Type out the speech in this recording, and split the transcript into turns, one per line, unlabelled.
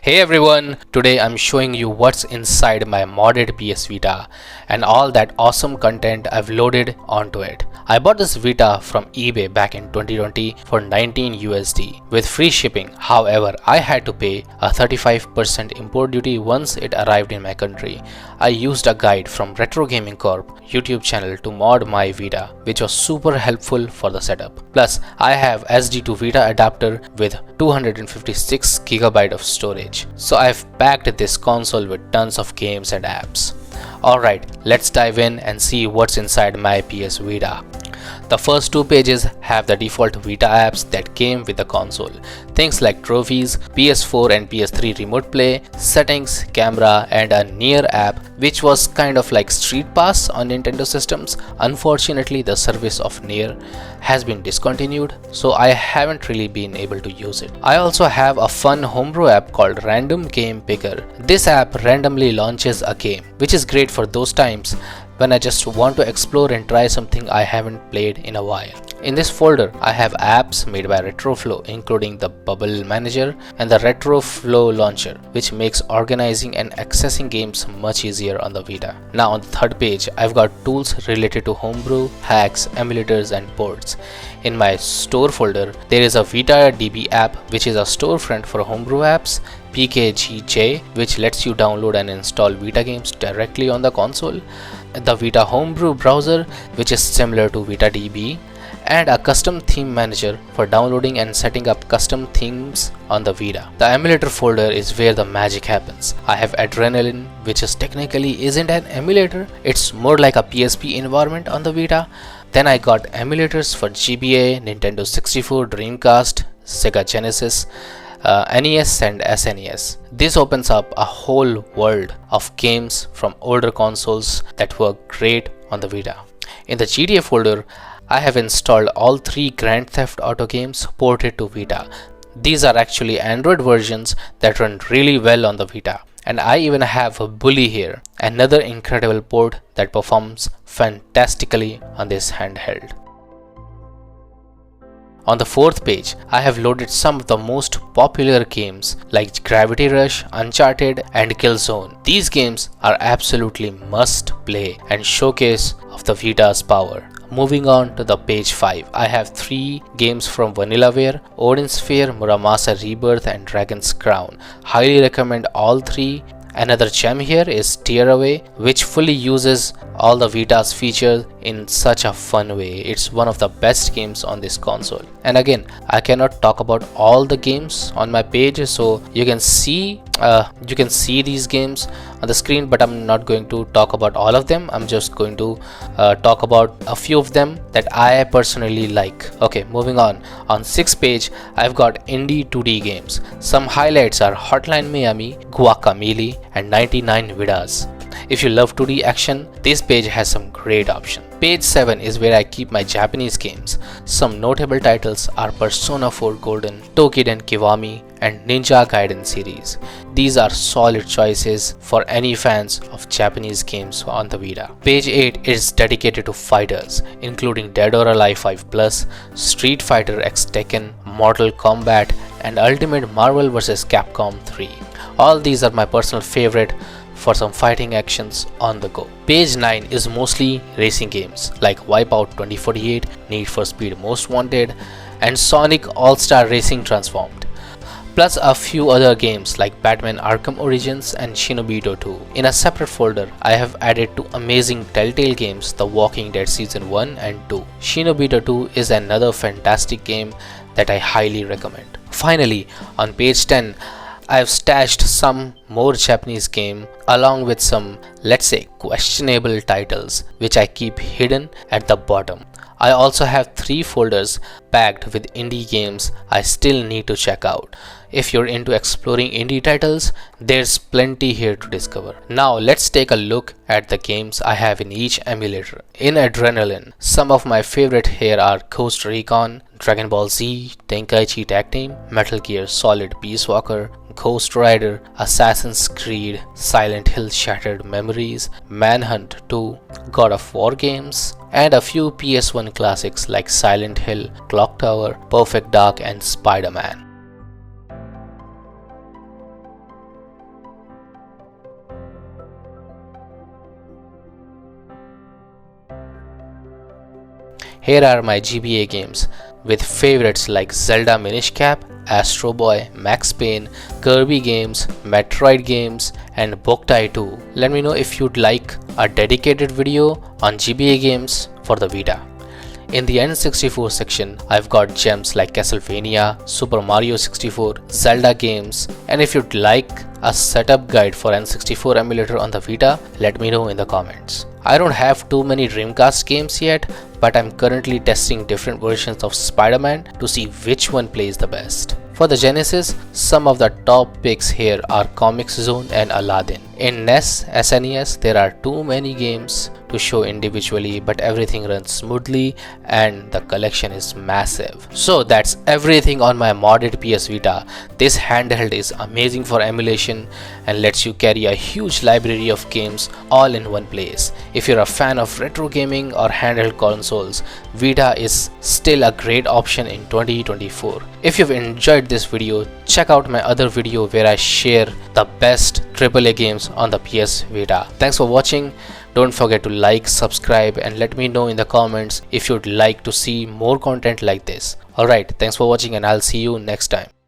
Hey everyone, today I'm showing you what's inside my modded PS Vita and all that awesome content I've loaded onto it. I bought this Vita from eBay back in 2020 for 19 USD with free shipping. However, I had to pay a 35% import duty once it arrived in my country. I used a guide from Retro Gaming Corp YouTube channel to mod my Vita, which was super helpful for the setup. Plus, I have SD to Vita adapter with 256GB of storage. So I've packed this console with tons of games and apps. Alright, let's dive in and see what's inside my PS Vita. The first two pages have the default Vita apps that came with the console. Things like trophies, PS4 and PS3 remote play, settings, camera, and a Near app, which was kind of like Street Pass on Nintendo systems. Unfortunately, the service of Near has been discontinued, so I haven't really been able to use it. I also have a fun homebrew app called Random Game Picker. This app randomly launches a game, which is great for those times when I just want to explore and try something I haven't played in a while. In this folder, I have apps made by RetroFlow, including the Bubble Manager and the RetroFlow Launcher, which makes organizing and accessing games much easier on the Vita. Now on the third page, I've got tools related to homebrew, hacks, emulators, and ports. In my store folder, there is a Vita DB app, which is a storefront for homebrew apps, PKGJ, which lets you download and install Vita games directly on the console, the Vita Homebrew browser, which is similar to Vita DB, and a custom theme manager for downloading and setting up custom themes on the Vita. The emulator folder is where the magic happens. I have Adrenaline, which is technically isn't an emulator, it's more like a PSP environment on the Vita. Then I got emulators for GBA, Nintendo 64, Dreamcast, Sega Genesis, NES and SNES. This opens up a whole world of games from older consoles that work great on the Vita. In the GTA folder, I have installed all 3 Grand Theft Auto games ported to Vita. These are actually Android versions that run really well on the Vita. And I even have a Bully here, another incredible port that performs fantastically on this handheld. On the fourth page, I have loaded some of the most popular games like Gravity Rush, Uncharted, and Killzone. These games are absolutely must play and showcase of the Vita's power. Moving on to the page 5, I have 3 games from Vanillaware, Odin Sphere, Muramasa Rebirth, and Dragon's Crown. Highly recommend all 3. Another gem here is Tearaway, which fully uses all the Vita's features in such a fun way. It's one of the best games on this console. And again, I cannot talk about all the games on my page, so you can see these games on the screen, but I'm not going to talk about all of them. I'm just going to talk about a few of them that I personally like. Okay, moving on. On 6th page, I've got indie 2D games. Some highlights are Hotline Miami, Guacamelee, and 99 Vidas. If you love 2D action, this page has some great options. Page 7 is where I keep my Japanese games. Some notable titles are Persona 4 Golden, Tokiden Kiwami, and Ninja Gaiden series. These are solid choices for any fans of Japanese games on the Vita. Page 8 is dedicated to fighters, including Dead or Alive 5 Plus, Street Fighter X Tekken, Mortal Kombat, and Ultimate Marvel vs. Capcom 3. All these are my personal favorite for some fighting actions on the go. Page 9 is mostly racing games like Wipeout 2048, Need for Speed Most Wanted, and Sonic All-Star Racing Transformed, plus a few other games like Batman Arkham Origins and Shinobi 2. In a separate folder, I have added 2 amazing Telltale games, The Walking Dead Season 1 and 2. Shinobi 2 is another fantastic game that I highly recommend. Finally, on page 10, I have stashed some more Japanese game along with some, let's say, questionable titles which I keep hidden at the bottom. I also have 3 folders packed with indie games I still need to check out. If you're into exploring indie titles, there's plenty here to discover. Now let's take a look at the games I have in each emulator. In Adrenaline, some of my favorite here are Ghost Recon, Dragon Ball Z, Tenkaichi Tag Team, Metal Gear Solid Peace Walker, Ghost Rider, Assassin's Creed, Silent Hill Shattered Memories, Manhunt 2, God of War games, and a few PS1 classics like Silent Hill, Clock Tower, Perfect Dark, and Spider-Man. Here are my GBA games with favorites like Zelda Minish Cap, Astro Boy, Max Payne, Kirby games, Metroid games, and Boktai 2. Let me know if you'd like a dedicated video on GBA games for the Vita. In the N64 section, I've got gems like Castlevania, Super Mario 64, Zelda games, and if you'd like a setup guide for N64 emulator on the Vita, let me know in the comments. I don't have too many Dreamcast games yet, but I'm currently testing different versions of Spider-Man to see which one plays the best. For the Genesis, some of the top picks here are Comix Zone and Aladdin. In NES, SNES, there are too many games to show individually, but everything runs smoothly and the collection is massive. So that's everything on my modded PS Vita. This handheld is amazing for emulation and lets you carry a huge library of games all in one place. If you're a fan of retro gaming or handheld consoles, Vita is still a great option in 2024. If you've enjoyed this video, check out my other video where I share the best AAA games on the PS Vita. Thanks for watching. Don't forget to like, subscribe, and let me know in the comments if you'd like to see more content like this. Alright, thanks for watching and I'll see you next time.